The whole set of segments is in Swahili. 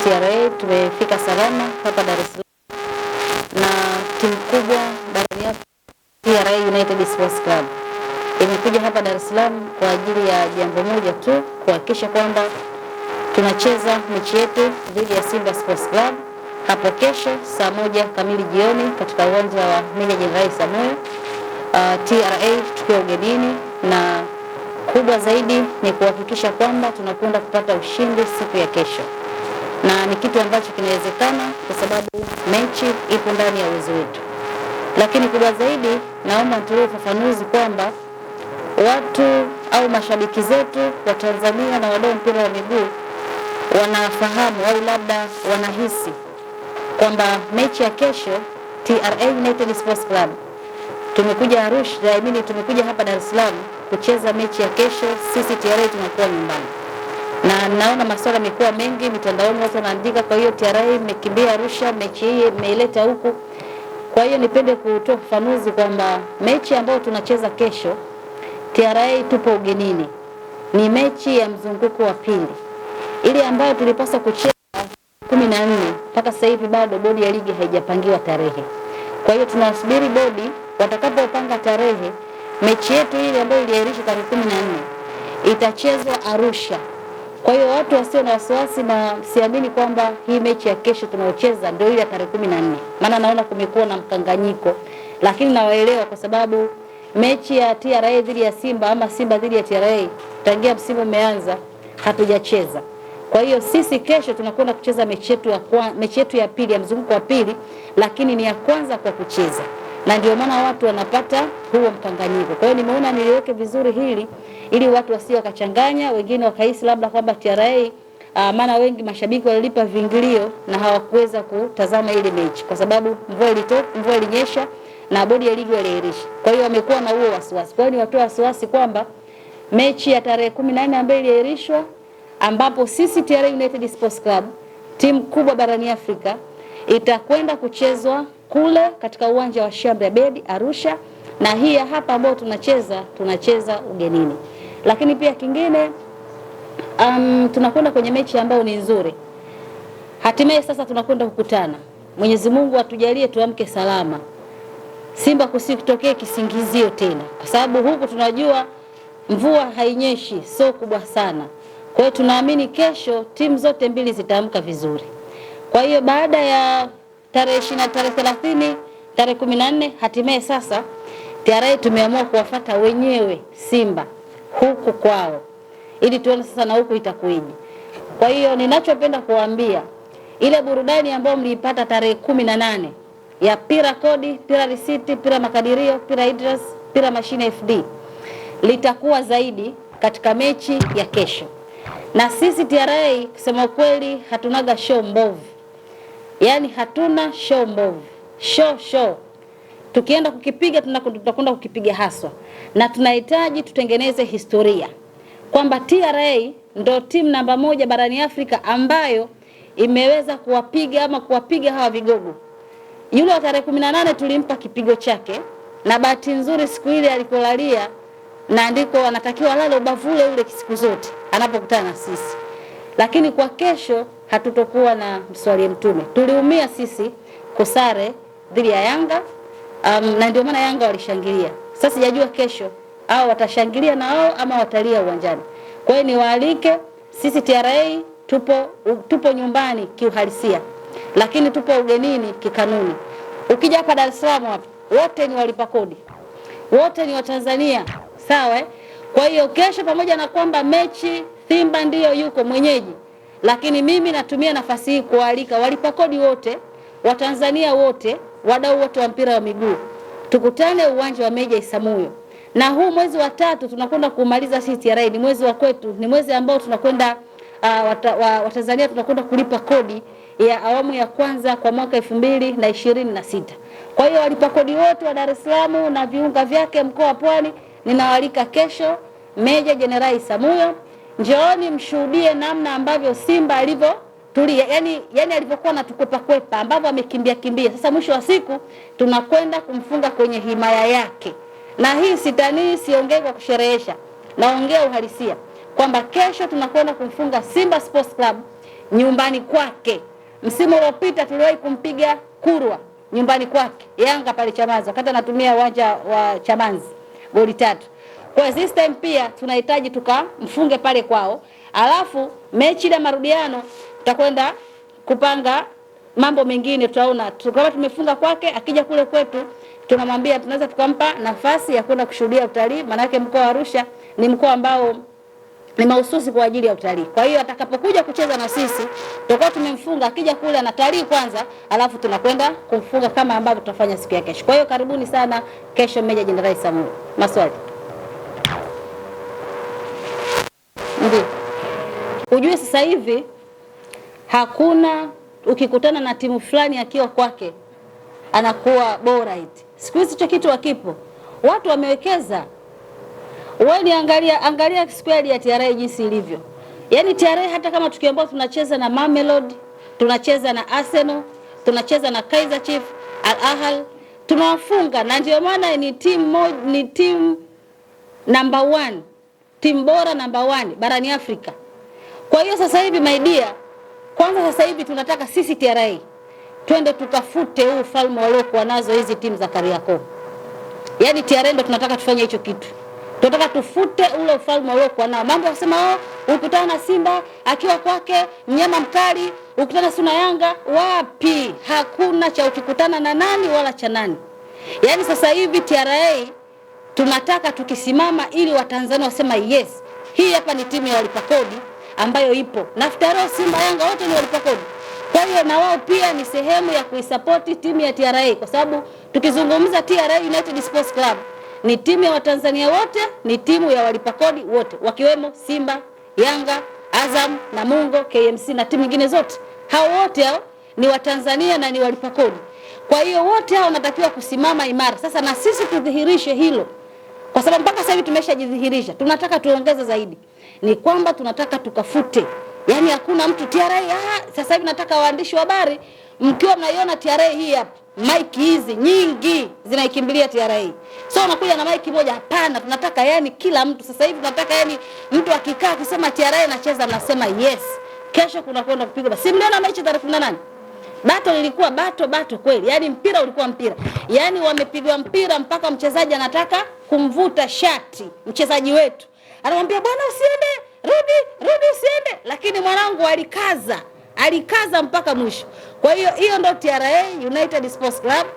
TRA tumefika salama hapa Dar es Salaam na timu kubwa barani Afrika, TRA United Sports Club imekuja hapa Dar es Salaam kwa ajili ya jambo moja tu, kuhakikisha kwamba tunacheza mechi yetu dhidi ya Simba Sports Club hapo kesho saa 1 kamili jioni katika uwanja wa Meja Jenerali Samuyo. TRA tukiwa ugenini, na kubwa zaidi ni kuhakikisha kwamba tunakwenda kupata ushindi siku ya kesho, na ni kitu ambacho kinawezekana kwa sababu mechi ipo ndani ya uwezo wetu. Lakini kubwa zaidi, naomba nitoe ufafanuzi kwamba watu au mashabiki zetu wa Tanzania na wadau mpira wa miguu wanafahamu au labda wanahisi kwamba mechi ya kesho TRA United Sports Club tumekuja Arusha, tumekuja hapa Dar es Salaam kucheza mechi ya kesho, sisi TRA tunakuwa nyumbani. Na naona masuala yamekuwa mengi mitandaoni, watu wanaandika, kwa hiyo TRA imekimbia Arusha, mechi hii imeileta huku. Kwa hiyo nipende kutoa ufafanuzi kwamba mechi ambayo tunacheza kesho TRA tupo ugenini, ni mechi ya mzunguko wa pili. Ile ambayo tulipaswa kucheza 14 mpaka sasa hivi bado bodi ya ligi haijapangiwa tarehe. Kwa hiyo tunasubiri bodi watakapopanga tarehe, mechi yetu ile ambayo iliahirishwa tarehe 14 itachezwa Arusha. Kwa hiyo watu wasio na wasiwasi, na siamini kwamba hii mechi ya kesho tunaocheza ndio ile ya tarehe 14. Maana naona kumekuwa na mkanganyiko, lakini nawaelewa kwa sababu mechi ya TRA dhidi ya Simba ama Simba dhidi ya TRA tangia msimu umeanza hatujacheza. Kwa hiyo sisi kesho tunakwenda kucheza mechi yetu ya pili ya mzunguko wa pili, lakini ni ya kwanza kwa kucheza. Na ndio maana watu wanapata huo mkanganyiko. Kwa hiyo nimeona niliweke vizuri hili ili watu wasio wakachanganya, wengine wakahisi labda kwamba TRA maana wengi mashabiki walilipa viingilio na hawakuweza kutazama ile mechi kwa sababu mvua ilinyesha na bodi ya ligi waliahirisha. Kwa hiyo wamekuwa na huo wasiwasi. Kwa hiyo ni watoa wasiwasi kwamba mechi ya tarehe 14 ambayo iliahirishwa, ambapo sisi TRA United Sports Club timu kubwa barani Afrika itakwenda kuchezwa kule katika uwanja wa Sheikh Abed Arusha, na hii hapa ambayo tunacheza ugenini. Lakini pia kingine tunakwenda kwenye mechi ambayo ni nzuri. Hatimaye sasa tunakwenda kukutana. Mwenyezi Mungu atujalie tuamke salama. Simba kusikutokee kisingizio tena, kwa sababu huku tunajua mvua hainyeshi, sio kubwa sana. Kwa hiyo tunaamini kesho timu zote mbili zitaamka vizuri. Kwa hiyo baada ya tarehe 20, tarehe 30, tarehe 14, hatimaye sasa TRA tumeamua kuwafuata wenyewe Simba huku kwao, ili tuone sasa na huku itakuwaje. Kwa hiyo ninachopenda kuambia, ile burudani ambayo mliipata tarehe 18 ya pira kodi, pira risiti, pira makadirio, pira idras, pira mashine FD litakuwa zaidi katika mechi ya kesho. Na sisi TRA kusema kweli hatunaga show mbovu. Yaani hatuna show mbovu. Show. Tukienda kukipiga tutakwenda kukipiga haswa. Na tunahitaji tutengeneze historia kwamba TRA ndio timu namba 1 barani Afrika ambayo imeweza kuwapiga hawa vigogo. Yule wa tarehe 18 tulimpa kipigo chake, na bahati nzuri siku ile alipolalia na ndiko anatakiwa lale ubavule ule siku zote anapokutana na sisi. Lakini kwa kesho hatutokuwa na mswali mtume. Tuliumia sisi kusare dhidi ya Yanga, na ndio maana Yanga walishangilia. Sasa sijajua kesho au watashangilia na wao ama watalia uwanjani. Kwa hiyo niwaalike, sisi TRA tupo nyumbani kiuhalisia, lakini tupo ugenini kikanuni. Ukija hapa Dar es Salaam hapa wote ni walipa kodi, wote ni Watanzania, sawa? Kwa hiyo kesho, pamoja na kwamba mechi Simba ndiyo yuko mwenyeji, lakini mimi natumia nafasi hii kualika walipa kodi wote, Watanzania wote, wadau wote wa mpira wa miguu, tukutane uwanja wa Meja Isamuyo. Na huu mwezi wa 3 tunakwenda kumaliza sisi TRA, ni mwezi wa kwetu, ni mwezi ambao tunakwenda Watanzania tunakwenda kulipa kodi ya awamu ya kwanza kwa mwaka 2026. Kwa hiyo walipa kodi wote wa Dar es Salaam na viunga vyake mkoa wa Pwani, ninawalika kesho Meja Jenerali Samuyo. Njooni mshuhudie namna ambavyo Simba alivyotulia, yani alivyokuwa anatukwepa ambavyo amekimbia. Sasa mwisho wa siku tunakwenda kumfunga kwenye himaya yake. Na hii sitanii, siongei kwa kusherehesha, naongea uhalisia kwamba kesho tunakwenda kumfunga Simba Sports Club nyumbani kwake. Msimu uliopita tuliwahi kumpiga Kurwa nyumbani kwake Yanga pale Chamazi, wakati anatumia uwanja wa Chamazi goli 3. Kwa this time pia tunahitaji tukamfunge pale kwao. Alafu mechi ile marudiano tutakwenda kupanga mambo mengine, tutaona kama tumefunga kwake, akija kule kwetu tunamwambia tunaweza tukampa nafasi ya kwenda kushuhudia utalii, maana yake mkoa wa Arusha ni mkoa ambao ni mahususi kwa ajili ya utalii. Kwa hiyo atakapokuja kucheza na sisi tutakuwa tumemfunga, akija kule anatalii kwanza, alafu tunakwenda kumfunga kama ambavyo tutafanya siku ya kesho. Kwa hiyo karibuni sana kesho Meja Jenerali Samuel. Maswali? Ndio. Ujue sasa hivi hakuna ukikutana na timu fulani akiwa kwake anakuwa bora eti. Siku hizi hicho kitu hakipo. Watu wamewekeza. Wewe ni angalia squad ya TRA jinsi ilivyo. Yaani TRA hata kama tukiambiwa tunacheza na Mamelodi, tunacheza na Arsenal, tunacheza na Kaizer Chiefs, Al Ahly, tunawafunga, na ndio maana ni team number 1. Timu bora number 1 barani Afrika. Kwa hiyo sasa hivi my dear, kwanza sasa hivi tunataka sisi TRA twende tukafute huu ufalme waliokuwa nazo hizi timu za Kariakoo. Yaani TRA ndio tunataka tufanye hicho kitu. Tunataka tufute ule ufalme waliokuwa nao. Mambo kusema ukutana na Simba akiwa kwake mnyama mkali, ukutana na Yanga, wapi? Hakuna cha ukikutana na nani wala cha nani. Yaani sasa hivi TRA tunataka tukisimama ili Watanzania wasema yes, hii hapa ni timu ya walipa kodi ambayo ipo. Naftaro Simba Yanga wote ni walipa kodi. Kwa hiyo na wao pia ni sehemu ya kuisupport timu ya TRA, kwa sababu tukizungumza TRA United Sports Club ni timu ya Watanzania wote, ni timu ya walipa kodi wote, wakiwemo Simba, Yanga, Azam, Namungo, KMC na timu nyingine zote. Hao wote hao ni Watanzania na ni walipa kodi. Kwa hiyo wote hao wanatakiwa kusimama imara. Sasa na sisi tudhihirishe hilo, kwa sababu mpaka sasa hivi tumeshajidhihirisha. Tunataka tuongeze zaidi. Ni kwamba tunataka tukafute. Yaani hakuna mtu TRA sasa hivi nataka waandishi wa habari mkiwa mnaiona TRA hii hapa, mic hizi nyingi zinaikimbilia TRA. So unakuja na mic moja, hapana, tunataka yani kila mtu sasa hivi tunataka yani mtu akikaa akisema TRA anacheza mnasema yes. Kesho kuna kwenda kupiga. Si mliona mechi tarehe 18? Battle ilikuwa battle kweli. Yaani mpira ulikuwa mpira. Yaani wamepigwa mpira mpaka mchezaji anataka kumvuta shati mchezaji wetu. Anamwambia bwana usiende, rudi usiende, lakini mwanangu alikaza mpaka mwisho. Kwa hiyo ndio TRA United Sports Club,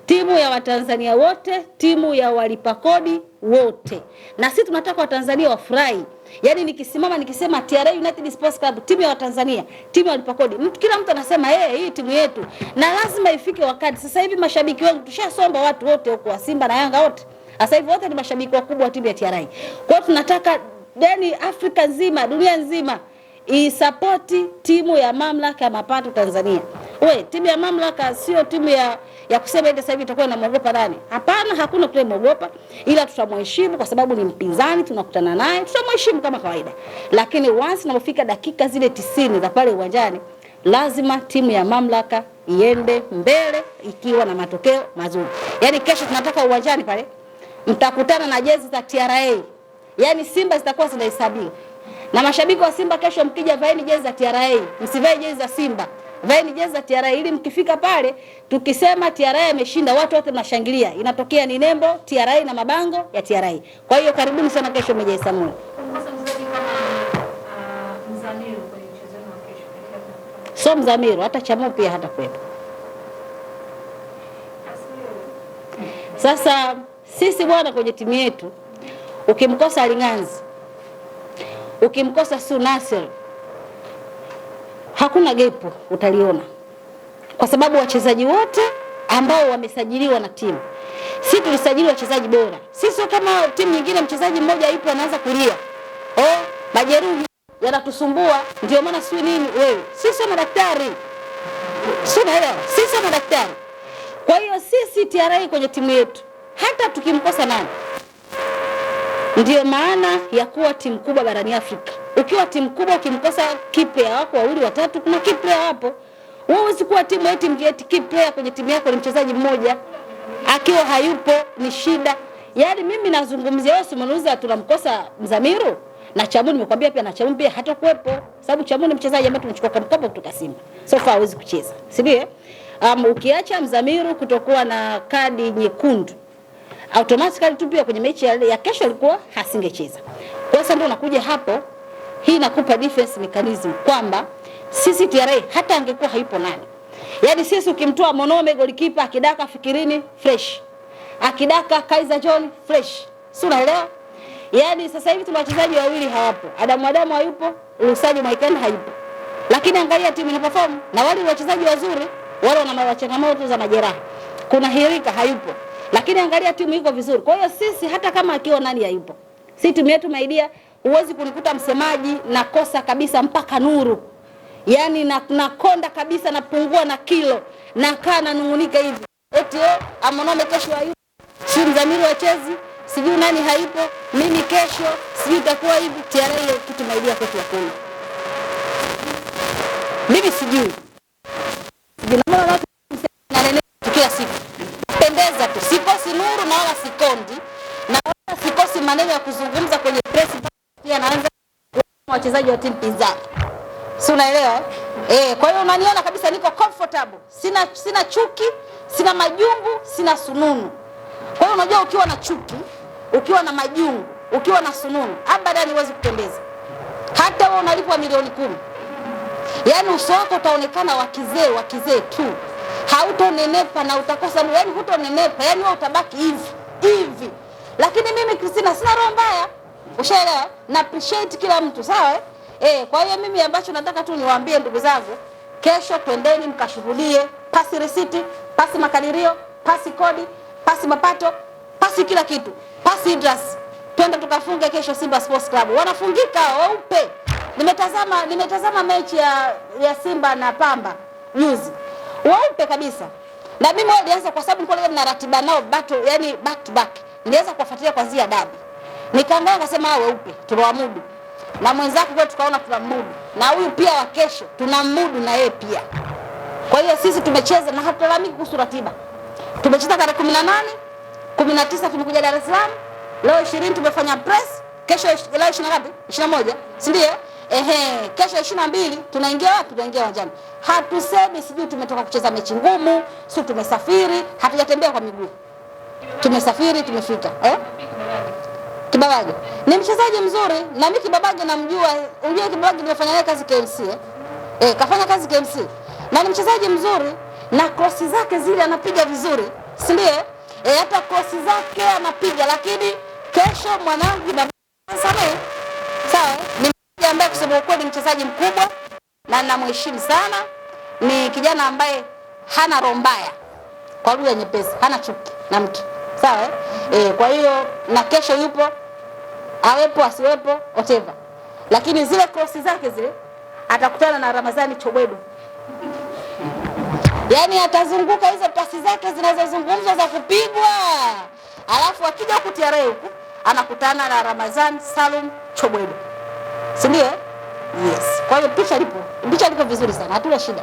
timu ya Watanzania wote, timu ya walipa kodi wote. Na sisi tunataka Watanzania wafurahi. Yaani nikisema TRA United Sports Club, timu ya Watanzania, timu ya walipa kodi, kila mtu anasema hii timu yetu. Na lazima ifike wakati. Sasa hivi mashabiki wengi tushasomba watu wote huko wa Simba na Yanga wote. Sasa hivi wote ni mashabiki wakubwa wa timu ya TRA. Kwa hiyo tunataka yani Afrika nzima, dunia nzima isapoti timu ya mamlaka ya mapato Tanzania. Timu ya mamlaka sio timu ya kusema sasa hivi itakuwa inamwogopa nani. Hapana, hakuna kumwogopa, ila tutamheshimu kwa sababu ni mpinzani, tunakutana naye, tutamheshimu kama kawaida. Lakini once inapofika dakika zile 90 za pale uwanjani, lazima timu ya mamlaka iende mbele ikiwa na matokeo mazuri. Yaani kesho tunataka uwanjani pale mtakutana na jezi za TRA. Yaani Simba zitakuwa zinahesabiwa. Na mashabiki wa Simba kesho mkija vaeni jezi za TRA, msivae jezi za Simba. Vaeni jezi za TRA ili mkifika pale tukisema TRA imeshinda watu wote mnashangilia. Inatokea ni nembo TRA na mabango ya TRA. Kwa hiyo karibuni sana kesho Meja Samuel. Mzamiru kwenye mchezo wa kesho. So Mzamiru hata Chamo pia hata kwetu. Sasa sisi bwana kwenye timu yetu ukimkosa Alinganzi, ukimkosa Sunasir, hakuna gepu utaliona. Kwa sababu wachezaji wote ambao wamesajiliwa na timu, sisi tulisajili wachezaji bora. Sisi kama timu nyingine mchezaji mmoja yupo anaanza kulia, majeruhi yanatusumbua, ndio maana sio nini wewe. Sisi ni madaktari. Sisi ni madaktari. Kwa hiyo sisi TRA kwenye timu yetu hata tukimkosa nani, ndio maana ya kuwa timu kubwa barani Afrika. Ukiwa timu kubwa ukimkosa key player wako wawili watatu, kuna key player hapo. Wewe usikuwa timu eti key player kwenye timu yako ni mchezaji mmoja, akiwa hayupo ni shida. Yaani mimi nazungumzia wewe, simaniuza tunamkosa Mzamiru. na Chamuni nimekwambia pia, na Chamuni pia hatakuwepo, sababu Chamuni mchezaji ambaye tumechukua kwa mkopo kutoka Simba, so far hawezi kucheza, si ndio? Ukiacha Mzamiru kutokuwa na kadi nyekundu, automatically tu pia kwenye mechi ya kesho alikuwa hasingecheza. Kwa sababu ndio unakuja hapo, hii inakupa defense mechanism kwamba sisi TRA hata angekuwa hayupo nani, yaani sisi ukimtoa Monome golikipa akidaka Fikirini fresh, akidaka Kaizer John fresh, si unaelewa? Yaani sasa hivi tuna wachezaji wawili hawapo, Adamu hayupo, Lusajo Mwaikenda hayupo, lakini angalia timu ina perform, na wale wachezaji wazuri wale wana changamoto za majeraha. Kuna Hirika hayupo, lakini angalia timu iko vizuri. Kwa hiyo sisi hata kama akiwa nani hayupo, sisi timu yetu maidia, huwezi kunikuta msemaji na kosa kabisa mpaka nuru, yaani na konda kabisa, napungua na kilo, na kaa na nungunika hivi eti Monome kesho hayupo, si Mzamiru wachezi, sijui nani hayupo, mimi kesho sijui itakuwa hivi. TRA ile kitu maidia kwetu hakuna, mimi sijui kila siku pendeza tu, sikosi nuru na wala sikondi na wala sikosi maneno ya kuzungumza kwenye press, pia naanza wachezaji wa timu pinzani, si unaelewa? Kwa hiyo unaniona kabisa niko comfortable, sina chuki, sina majungu, sina sununu. Kwa hiyo unajua ukiwa na chuki, ukiwa na majungu, ukiwa na sununu, abadani huwezi kupendeza. Hata wewe unalipwa milioni 10, yaani uso wako utaonekana wakizee tu, hautonenepa na utakosa, yaani hutonenepa, yaani wewe utabaki hivi. Lakini mimi Christina sina roho mbaya, ushaelewa? Na appreciate kila mtu, sawa? Kwa hiyo mimi ambacho nataka tu niwaambie ndugu zangu, kesho twendeni mkashuhudie pasi risiti, pasi makadirio, pasi kodi, pasi mapato, pasi kila kitu, pasi Idras. Twende tukafunge kesho Simba Sports Club. Wanafungika weupe. Nimetazama mechi ya Simba na Pamba juzi. Weupe kabisa. Na mimi nilianza kwa sababu nilikuwa na ratiba nao battle, yani back to back. Nilianza kufuatilia kuanzia dabi. Nikaangalia nikasema weupe tunawamudu. Na mwenzako kwa tukaona tunamudu. Na huyu pia wa kesho tunamudu na yeye pia. Kwa hiyo sisi tumecheza na hatulalamiki kuhusu ratiba. Tumecheza tarehe 18, 19 tumekuja Dar es Salaam. Leo 20 tumefanya press, kesho leo 20 ngapi? 21, si ndio? Kesho 22 tunaingia wapi? Tunaingia uwanjani. Hatusemi sijui tumetoka kucheza mechi ngumu, sio tumesafiri, hatujatembea kwa miguu. Tumesafiri, tumefika. Kibabage ni mchezaji mzuri na mimi Kibabage namjua. Unajua Kibabage nimefanya naye kazi KMC. Kafanya kazi KMC. Na ni mchezaji mzuri na cross zake zile anapiga vizuri, si ndio? Hata cross zake anapiga, lakini kesho mwanangu na sawa, ni mchezaji ambaye kusema ukweli mchezaji mkubwa na namheshimu sana. Ni kijana ambaye hana roho mbaya, kwa lugha nyepesi, hana chuki na mtu. Sawa? Kwa hiyo na kesho yupo, awepo asiwepo whatever. Lakini zile cross zake zile atakutana na Ramadhani Chobwedo. Yaani atazunguka hizo pasi zake zinazozungumzwa za kupigwa. Alafu akija huku TRA huku anakutana na Ramadhani Salum Chobwedo. Si ndio? Yes. Kwa hiyo picha lipo vizuri sana. Hatuna shida.